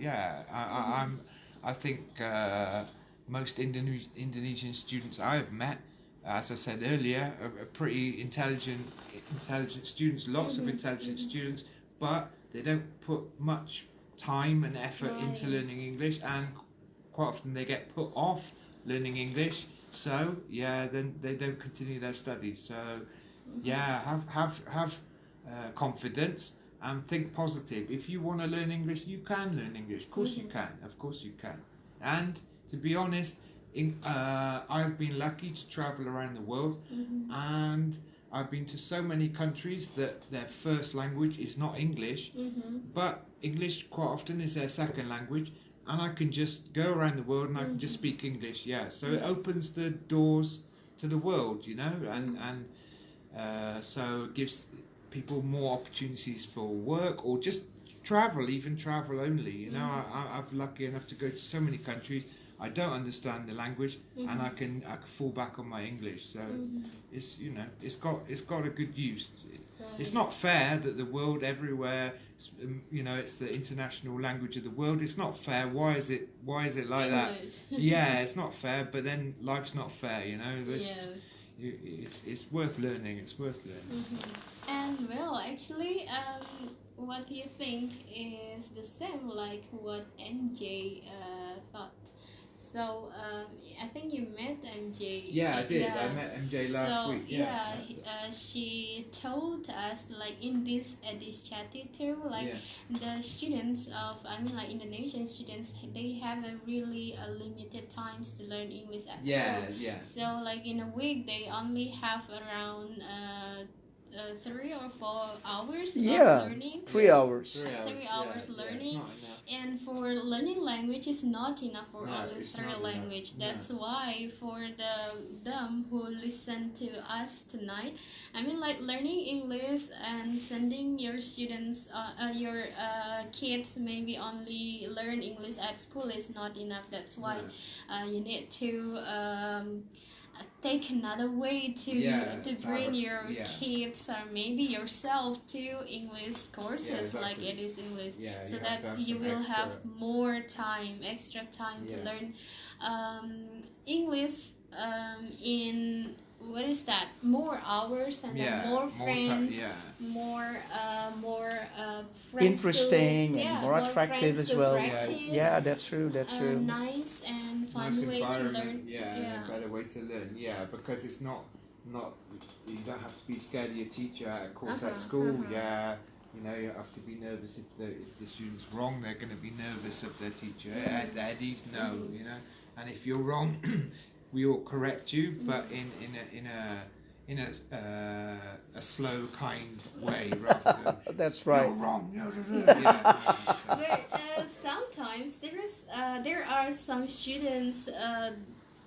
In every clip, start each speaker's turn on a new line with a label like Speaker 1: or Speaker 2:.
Speaker 1: yeah, I think most Indonesian students I have met, as I said earlier, are pretty intelligent students. Lots of intelligent students, but they don't put much time and effort into learning English, and quite often they get put off learning English. So yeah, then they don't continue their studies. So yeah, have confidence and think positive. If you want to learn English, you can learn English. Of course you can. Of course you can. And to be honest, I've been lucky to travel around the world, and I've been to so many countries that their first language is not English, but English quite often is their second language, and I can just go around the world and I can just speak English. Yeah, so it opens the doors to the world, you know, and so it gives people more opportunities for work or just travel, even travel only. You know, I'm lucky enough to go to so many countries. I don't understand the language, and I can fall back on my English. So it's, you know, it's got a good use. It's not fair that the world everywhere, you know, it's the international language of the world. It's not fair. Why is it like that? Yeah, it's not fair. But then life's not fair. You know, it's worth learning. It's worth learning.
Speaker 2: And well, actually, what do you think is the same like what MJ thought? So I think you met MJ.
Speaker 1: Yeah, I did. I met MJ last week. Yeah.
Speaker 2: She told us like in this Eddy'S Chatty too, like the students of, I mean like Indonesian students, they have a really limited times to learn English at school.
Speaker 1: Yeah.
Speaker 2: So like in a week they only have around 3 or 4 hours of learning.
Speaker 3: 3 hours.
Speaker 2: 3 hours learning, and for learning language is not enough for only 3 language. That's why for them who listen to us tonight, I mean like learning English and sending your students, your kids maybe only learn English at school is not enough. That's why you need to take another way to bring your kids or maybe yourself to English courses like Eddy'S English, so that you will have more time, extra time to learn English in what is that? More hours and then more friends, more friends
Speaker 3: interesting and more attractive as well. Yeah, that's true.
Speaker 2: Nice and fun way to learn.
Speaker 1: Yeah, a better way to learn. Yeah, because it's not you don't have to be scared of your teacher at a course at school. Yeah. You know, you have to be nervous if the student's wrong. They're going to be nervous of their teacher. At Eddy'S, no, you know. And if you're wrong, we will correct you, but in a slow, kind way, rather than
Speaker 3: that's right.
Speaker 1: You're wrong.
Speaker 2: But sometimes there are some students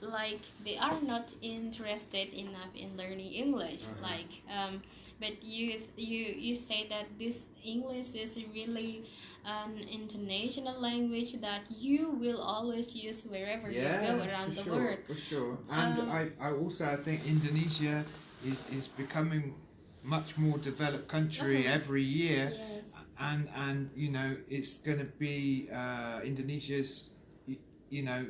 Speaker 2: like they are not interested enough in learning English, but you say that this English is really an international language that you will always use wherever you go around the world.
Speaker 1: For sure. And I think Indonesia is becoming much more developed country every year.
Speaker 2: Yes.
Speaker 1: And you know, it's going to be Indonesia's, you know,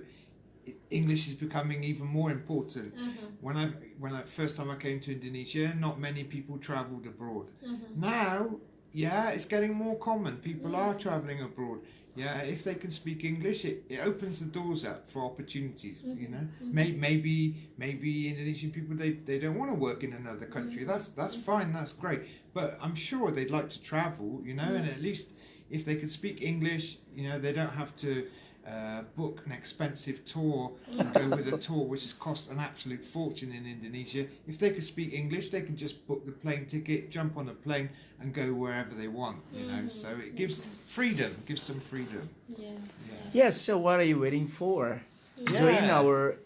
Speaker 1: English is becoming even more important. When I first time I came to Indonesia, not many people travelled abroad. Now, it's getting more common. People are travelling abroad. Yeah, if they can speak English, it opens the doors up for opportunities. You know, maybe Indonesian people they don't want to work in another country. That's fine. That's great. But I'm sure they'd like to travel. You know, and at least if they can speak English, you know, they don't have to book an expensive tour and go with a tour which has cost an absolute fortune in Indonesia. If they could speak English, they can just book the plane ticket, jump on a plane and go wherever they want, you know. So it gives freedom, gives some freedom.
Speaker 3: Yes, so what are you waiting for? Join our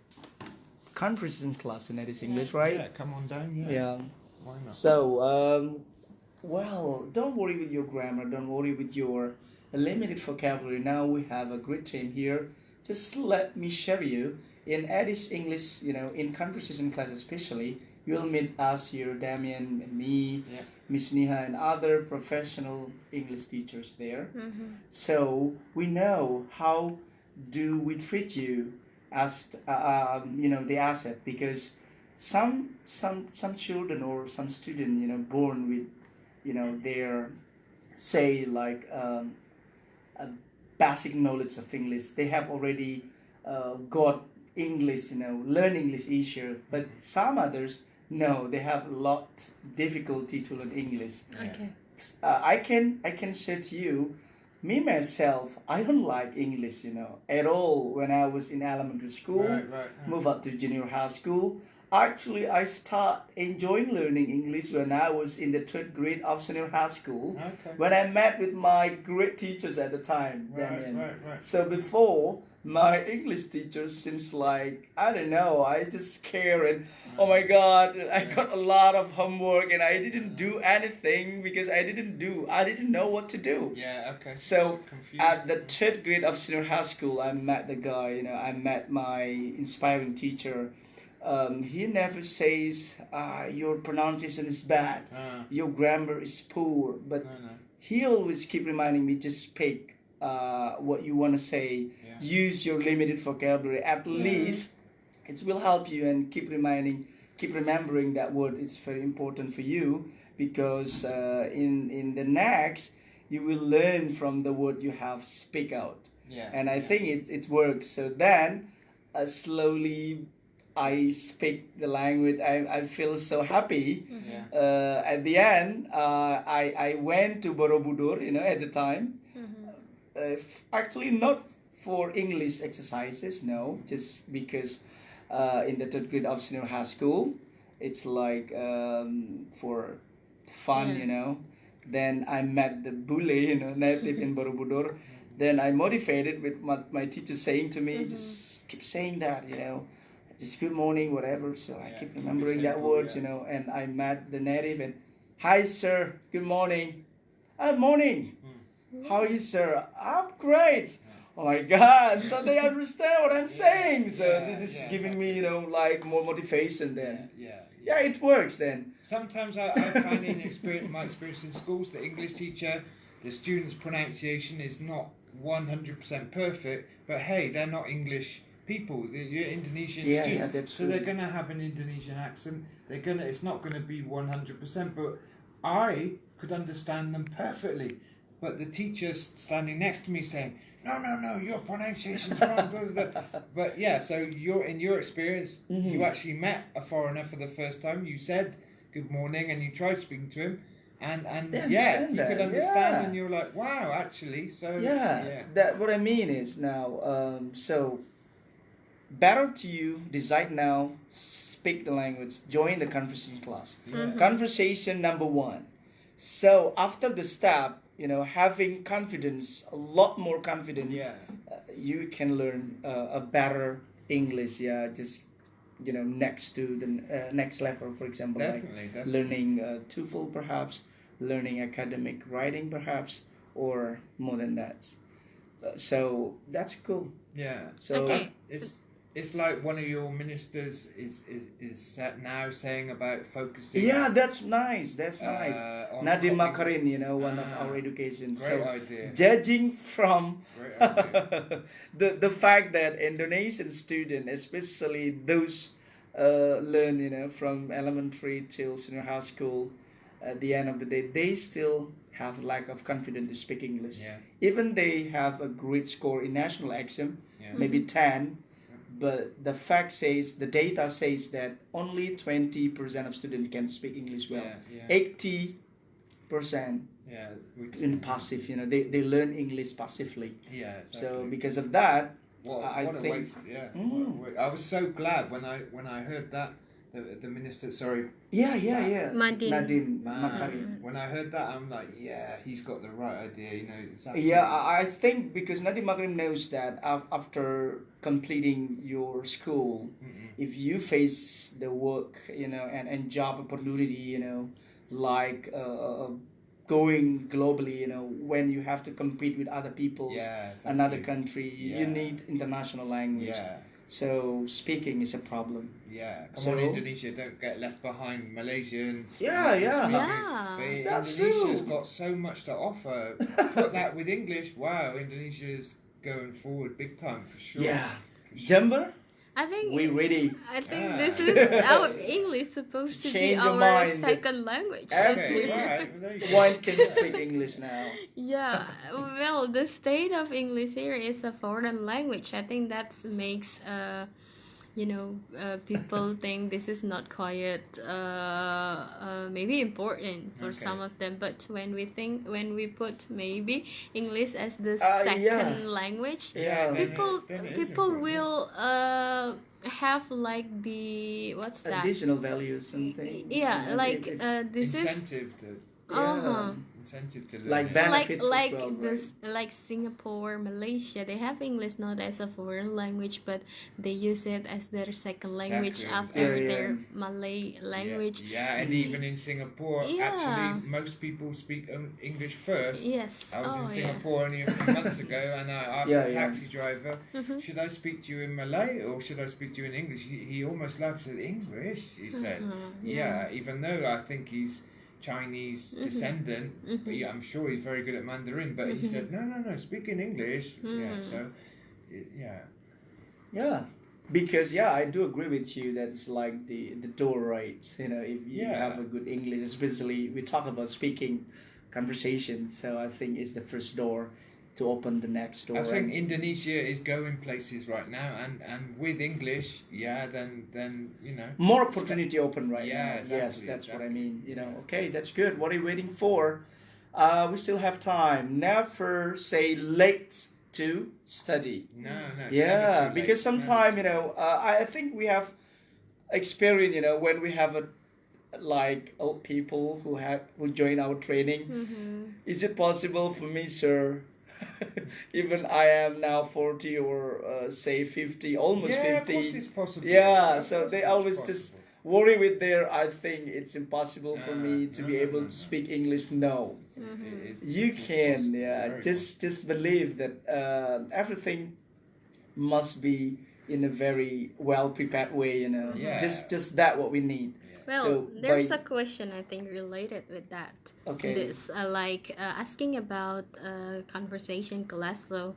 Speaker 3: conversation class in Eddy'S English, right?
Speaker 1: Yeah, come on down.
Speaker 3: Yeah.
Speaker 1: Why not?
Speaker 3: So well, don't worry with your grammar, don't worry with your limited vocabulary. Now we have a great team here. Just let me share you in Eddy'S English, you know, in conversation class especially, you'll meet us here, Damien and me, Miss Niha and other professional English teachers there. So we know how do we treat you as the asset, because some children or some student born with their say like a basic knowledge of English. They have already got English, learn English easier. But some others, no, they have a lot difficulty to learn English.
Speaker 2: Okay.
Speaker 3: I can say to you, me myself, I don't like English, at all. When I was in elementary school, move up to junior high school. Actually, I start enjoying learning English when I was in the third grade of senior high school.
Speaker 1: Okay.
Speaker 3: When I met with my great teachers at the time, Damien.
Speaker 1: Right.
Speaker 3: So before, my English teacher seems like, I don't know, I just scared and oh my God, I got a lot of homework and I didn't do anything because I didn't know what to do.
Speaker 1: Yeah, okay.
Speaker 3: So
Speaker 1: confused.
Speaker 3: at the third grade of senior high school, I met the guy, I met my inspiring teacher. He never says, your pronunciation is bad, your grammar is poor, but he always keep reminding me, just speak what you want to say, use your limited vocabulary, at least it will help you, and keep remembering that word. It's very important for you, because in the next you will learn from the word you have speak out. And I think it works. So then slowly I speak the language. I feel so happy. At the end, I went to Borobudur, at the time. Actually, not for English exercises, no, just because in the third grade of senior high school, it's like for fun, Then I met the bule, native in Borobudur. Then I motivated with my teacher saying to me, just keep saying that, just good morning, whatever. So I keep remembering that word, and I met the native and, hi sir, good morning. Morning. How are you, sir? I'm great. Oh my God! So they understand what I'm saying. So this is giving me, like more motivation then. Yeah, it works then.
Speaker 1: Sometimes I find my experience in schools, the English teacher, the student's pronunciation is not 100% perfect, but hey, they're not English people. You're Indonesian students,
Speaker 3: yeah, that's
Speaker 1: so
Speaker 3: true.
Speaker 1: they're gonna have an Indonesian accent. It's not gonna be 100%, but I could understand them perfectly. But the teacher's standing next to me saying, no, your pronunciation's wrong. But yeah, so in your experience, you actually met a foreigner for the first time. You said good morning and you tried speaking to him, and you could understand, and you're like, wow, actually. So
Speaker 3: that what I mean is now. So better to you decide now, speak the language, join the conversation class. Conversation number 1. So after the step, having confidence, a lot more confident, you can learn a better English. Just next to the next level, for example,
Speaker 1: definitely.
Speaker 3: Learning TOEFL, perhaps learning academic writing, perhaps, or more than that. So that's cool.
Speaker 1: Yeah.
Speaker 3: So
Speaker 2: okay.
Speaker 1: It's like one of your ministers is now saying about focusing.
Speaker 3: Yeah, that's nice. That's nice. Nadiem Makarim, one of our education.
Speaker 1: Great idea.
Speaker 3: Judging from
Speaker 1: Great idea.
Speaker 3: the fact that Indonesian students, especially those learn, from elementary till senior high school, at the end of the day, they still have lack of confidence to speak English. Even they have a great score in national exam, maybe 10. But the data says that only 20% of students can speak English well. 80% in passive, they learn English passively.
Speaker 1: Exactly.
Speaker 3: So because of that, I think.
Speaker 1: Waste. I was so glad when I heard that the minister. Sorry.
Speaker 2: Nadiem
Speaker 3: Makarim.
Speaker 1: When I heard that, I'm like, he's got the right idea.
Speaker 3: Exactly. I think because Nadiem Makarim knows that after completing your school, if you face the work, and job opportunity, like going globally, when you have to compete with other people, another country, you need international language. So speaking is a problem.
Speaker 1: Yeah, come
Speaker 3: So-
Speaker 1: on, Indonesia, don't get left behind. Malaysians.
Speaker 3: Yeah, yeah.
Speaker 2: Yeah.
Speaker 1: But
Speaker 3: That's
Speaker 1: Indonesia's
Speaker 3: true.
Speaker 1: got so much to offer. Put that with English, wow, Indonesia's going forward big time for sure.
Speaker 3: Yeah.
Speaker 1: For sure.
Speaker 3: Jember,
Speaker 2: I think
Speaker 3: we ready.
Speaker 2: I think
Speaker 1: Ah.
Speaker 2: this is our English supposed
Speaker 3: To
Speaker 2: to be
Speaker 3: change your
Speaker 2: our
Speaker 3: mind.
Speaker 2: second language.
Speaker 3: Okay,
Speaker 1: Okay, right. Well, there you go.
Speaker 3: One can speak English now.
Speaker 2: Yeah, well, the state of English here is a foreign language. I think that makes people think this is not quite maybe important for
Speaker 1: Okay.
Speaker 2: some of them. But when we put maybe English as the
Speaker 3: Yeah.
Speaker 2: second language,
Speaker 3: Yeah.
Speaker 1: then
Speaker 2: people
Speaker 1: then it is
Speaker 2: people
Speaker 1: important.
Speaker 2: will have like the what's that?
Speaker 3: Additional value, something.
Speaker 2: Yeah, like this is
Speaker 1: Incentive to
Speaker 2: uh-huh.
Speaker 1: incentive to learn
Speaker 3: Like
Speaker 1: it.
Speaker 3: benefits as
Speaker 2: like
Speaker 3: well,
Speaker 2: this like Singapore, Malaysia, they have English not as a foreign language, but they use it as their second language
Speaker 1: Exactly.
Speaker 2: after
Speaker 3: Yeah, yeah.
Speaker 2: their Malay language.
Speaker 1: Yeah, and even in Singapore,
Speaker 2: Yeah.
Speaker 1: actually, most people speak English first.
Speaker 2: Yes.
Speaker 1: I was in
Speaker 2: yeah.
Speaker 1: Singapore only a few months ago, and I asked
Speaker 3: Yeah,
Speaker 1: the
Speaker 3: yeah.
Speaker 1: taxi driver,
Speaker 2: Mhm.
Speaker 1: "Should I speak to you in Malay or should I speak to you in English?" He almost laughed. Said English. He said, "Yeah, even though I think he's Chinese descendant, but yeah, I'm sure he's very good at Mandarin." But he said, "No, speak in English." Yeah, so yeah.
Speaker 3: Yeah, because I do agree with you. That's like the door, right? You know, if you
Speaker 1: Yeah.
Speaker 3: have a good English, especially we talk about speaking, conversation. So I think it's the first door to open the next door.
Speaker 1: I think
Speaker 3: And-
Speaker 1: Indonesia is going places right now, and with English, then
Speaker 3: more opportunity open right
Speaker 1: Yeah,
Speaker 3: now.
Speaker 1: exactly,
Speaker 3: Yes, that's what I
Speaker 1: exactly.
Speaker 3: mean. Okay, that's good. What are you waiting for? We still have time. Never say late to study.
Speaker 1: No, it's
Speaker 3: Yeah,
Speaker 1: never too late.
Speaker 3: because
Speaker 1: It's never
Speaker 3: sometimes
Speaker 1: too late.
Speaker 3: I think we have experience. When we have like old people who join our training. Is it possible for me, sir? Even I am now 40 or say 50, almost
Speaker 1: Yeah,
Speaker 3: 50.
Speaker 1: of course it's possible.
Speaker 3: Yeah,
Speaker 1: Of
Speaker 3: so
Speaker 1: course
Speaker 3: they
Speaker 1: it's
Speaker 3: always
Speaker 1: possible.
Speaker 3: just worry with their. I think it's impossible for me to
Speaker 1: No,
Speaker 3: be
Speaker 1: no,
Speaker 3: able
Speaker 1: no,
Speaker 3: to
Speaker 1: no.
Speaker 3: speak English. No,
Speaker 1: It is-
Speaker 3: you
Speaker 1: it is
Speaker 3: can.
Speaker 1: possible,
Speaker 3: Yeah,
Speaker 1: very
Speaker 3: just believe that everything must be in a very well prepared way.
Speaker 1: Yeah.
Speaker 3: Just that what we need.
Speaker 2: Well,
Speaker 3: So,
Speaker 2: there's
Speaker 3: by-
Speaker 2: a question I think related with that.
Speaker 3: Okay.
Speaker 2: This asking about conversation class. So,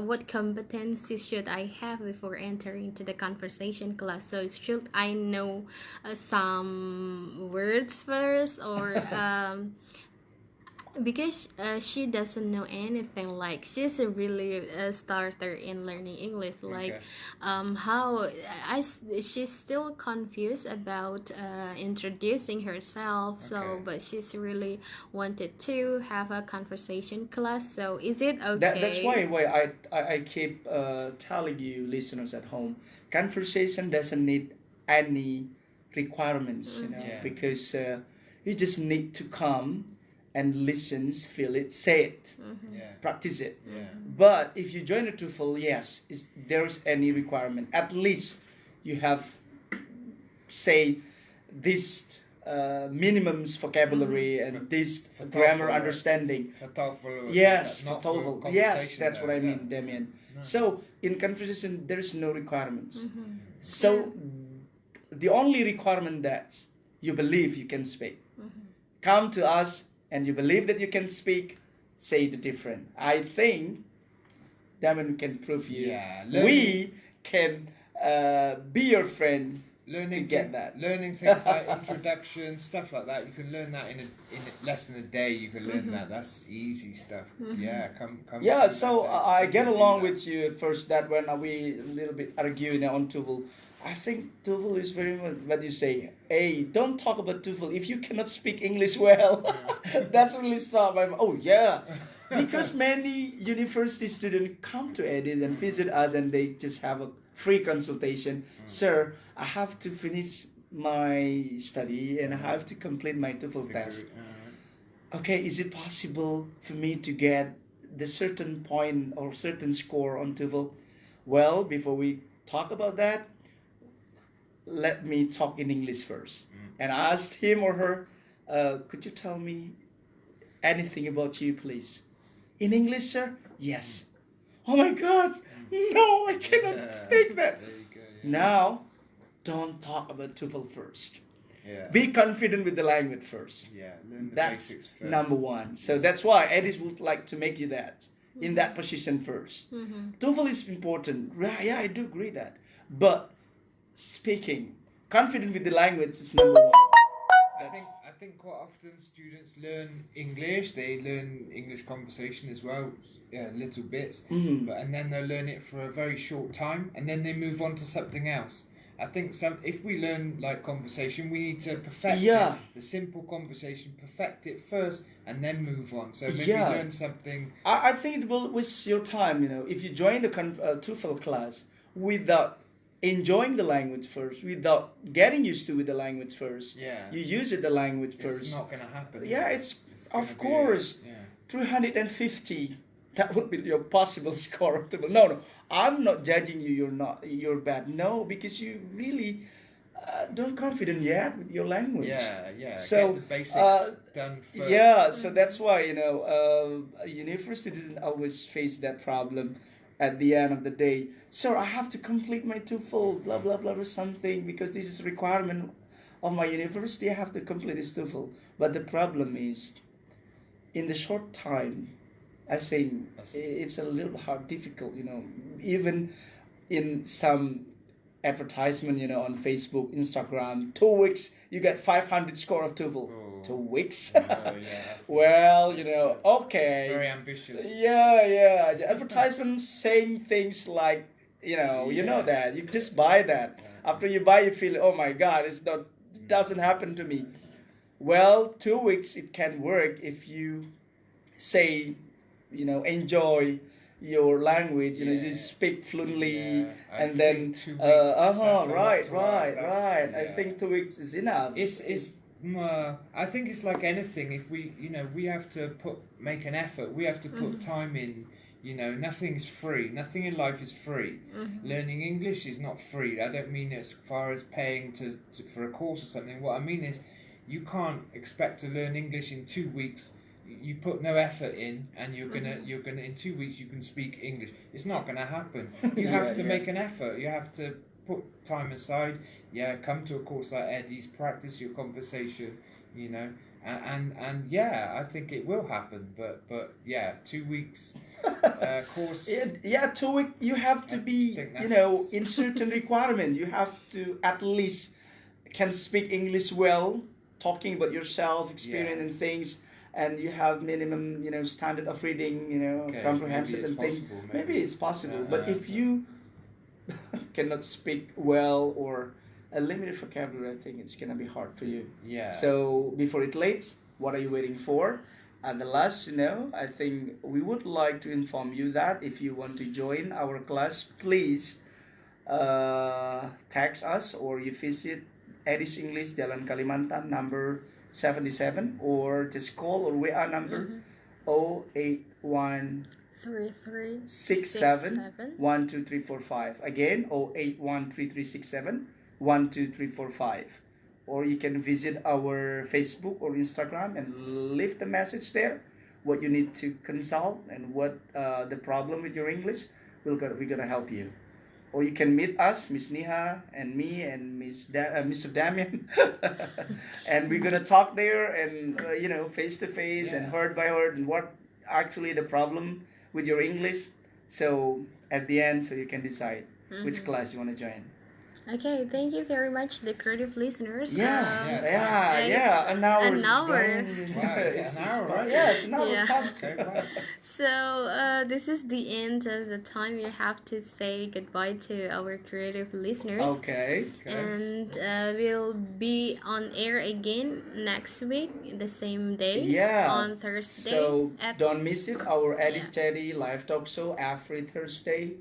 Speaker 2: what competencies should I have before entering into the conversation class? So, should I know some words first, or because she doesn't know anything, like she's a really starter in learning English, like
Speaker 1: Okay.
Speaker 2: how she's still confused about introducing herself. So
Speaker 1: Okay.
Speaker 2: but she's really wanted to have a conversation class. So is it okay?
Speaker 3: That's why I keep telling you listeners at home, conversation doesn't need any requirements,
Speaker 1: Yeah.
Speaker 3: because you just need to come and listen, feel it, say it,
Speaker 1: Yeah.
Speaker 3: practice it.
Speaker 1: Yeah.
Speaker 3: But if you join a TOEFL, yes, there's any requirement. At least you have, say, this minimums vocabulary and this
Speaker 1: For
Speaker 3: grammar
Speaker 1: TOEFL,
Speaker 3: understanding.
Speaker 1: For TOEFL.
Speaker 3: Yes, for
Speaker 1: not
Speaker 3: TOEFL. Yes,
Speaker 1: conversation,
Speaker 3: that's
Speaker 1: though,
Speaker 3: what I
Speaker 1: yeah.
Speaker 3: mean, Damien.
Speaker 1: No.
Speaker 3: So in conversation, there is no requirements.
Speaker 2: Mm-hmm.
Speaker 3: So the only requirement that you believe you can speak. Come to us and you believe that you can speak, say the different. I think Damien can prove you.
Speaker 1: Yeah,
Speaker 3: We can be your friend
Speaker 1: Learning
Speaker 3: to get that.
Speaker 1: Learning things like introduction, stuff like that. You can learn that in less than a day. You can learn that. That's easy stuff. Yeah, come.
Speaker 3: Yeah,
Speaker 1: come
Speaker 3: so
Speaker 1: back to-
Speaker 3: I
Speaker 1: come
Speaker 3: get
Speaker 1: to do
Speaker 3: along
Speaker 1: that.
Speaker 3: with you at first that when we a little bit arguing on TOEFL. I think TOEFL is very much what you say. Hey, don't talk about TOEFL if you cannot speak English well. That's really stop. Oh yeah, because many university students come to Eddy's and visit us, and they just have a free consultation. Sir, I have to finish my study and I have to complete my TOEFL test. Okay, is it possible for me to get the certain point or certain score on TOEFL? Well, before we talk about that, let me talk in English first. And I asked him or her, could you tell me anything about you, please? In English, sir? Yes. Oh my God, no, I cannot speak that.
Speaker 1: There you go. Yeah.
Speaker 3: Now, don't talk about TOEFL first.
Speaker 1: Yeah.
Speaker 3: Be confident with the language first.
Speaker 1: Yeah. Learn the
Speaker 3: That's
Speaker 1: basics first.
Speaker 3: number one. So that's why Eddy's would like to make you that in that position first. TOEFL is important. Yeah, I do agree that. But speaking, confident with the language is number one.
Speaker 1: I think quite often students learn English. They learn English conversation as well, little bits. But and then they learn it for a very short time, and then they move on to something else. I think if we learn like conversation, we need to perfect it, the simple conversation, perfect it first, and then move on. So maybe learn something.
Speaker 3: I think it will waste your time. If you join the TOEFL class without enjoying the language first, without getting used to the language first, you use the language first.
Speaker 1: It's not going to happen.
Speaker 3: Yeah, it's of course 350. That would be your possible score of TOEFL. No, I'm not judging you. You're bad. No, because you really don't confident yet with your language.
Speaker 1: Yeah.
Speaker 3: So
Speaker 1: get the basics done first.
Speaker 3: Yeah, so that's why a university doesn't always face that problem. At the end of the day, sir, I have to complete my TOEFL, blah blah blah, or something, because this is a requirement of my university. I have to complete this TOEFL. But the problem is, in the short time, I think it's a little hard, difficult. Even in some advertisement, on Facebook, Instagram, 2 weeks you get 500 score of TOEFL. 2 weeks. Well, okay.
Speaker 1: Very ambitious.
Speaker 3: Yeah. The advertisement saying things like, you know that you just buy that. After you buy, you feel, oh my God, it doesn't happen to me. Well, 2 weeks it can work if you say, enjoy your language, you speak fluently, and then
Speaker 1: 2 weeks.
Speaker 3: Right. I think 2 weeks is enough.
Speaker 1: I think it's like anything. If we have to make an effort. We have to put time in. Nothing's free. Nothing in life is free. Learning English is not free. I don't mean as far as paying for a course or something. What I mean is, you can't expect to learn English in 2 weeks. You put no effort in, and you're gonna in 2 weeks you can speak English. It's not gonna happen. You have to make an effort. You have to put time aside. Come to a course like Eddy's, practice your conversation. And I think it will happen. But 2 weeks course.
Speaker 3: 2 weeks. You have to be in certain requirement. You have to at least can speak English well, talking about yourself, experience and things. And you have minimum, standard of reading, comprehensive and things. Maybe it's possible. But if you cannot speak well or a limited vocabulary, I think it's gonna be hard for you.
Speaker 1: Yeah.
Speaker 3: So before it late, what are you waiting for? And the last, I think we would like to inform you that if you want to join our class, please text us, or you visit Eddy's English Jalan Kalimantan number 77, or just call or WA number 081 67 12345. Again, 081 3367 12345. Or you can visit our Facebook or Instagram and leave the message there, what you need to consult and what the problem with your English. We're gonna help you. Or you can meet us, Miss Niha and me and Mr. Damian, and we're gonna talk there and face to face and word by word and what actually the problem with your English. So at the end, so you can decide which class you want to join.
Speaker 2: Okay, thank you very much, the creative listeners.
Speaker 3: An hour.
Speaker 2: An hour.
Speaker 1: It's an hour, right?
Speaker 3: Yes, an hour.
Speaker 1: Okay,
Speaker 2: So this is the end of the time you have to say goodbye to our creative listeners.
Speaker 3: Okay.
Speaker 2: And we'll be on air again next week, the same day. On Thursday.
Speaker 3: So don't miss it. Our Eddy's Chatty live talk show every Thursday,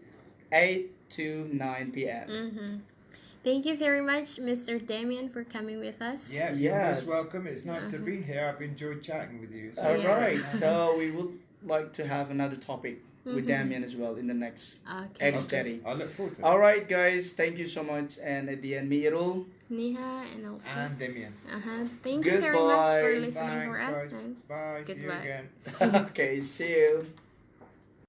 Speaker 3: 8 to 9 p.m.
Speaker 2: Thank you very much, Mr. Damian, for coming with us.
Speaker 1: You're most welcome. It's nice to be here. I've enjoyed chatting with you.
Speaker 3: All right. So we would like to have another topic with Damian as well in the next Eddy's Chatty.
Speaker 1: I look forward to it.
Speaker 3: All right, guys. Thank you so much. And at the end, me, Irul,
Speaker 2: Niha, and also
Speaker 1: Damian.
Speaker 2: Thank you very much for listening
Speaker 1: Thanks,
Speaker 2: for us.
Speaker 1: guys. Bye.
Speaker 2: Goodbye.
Speaker 1: See you again.
Speaker 3: Okay. See you.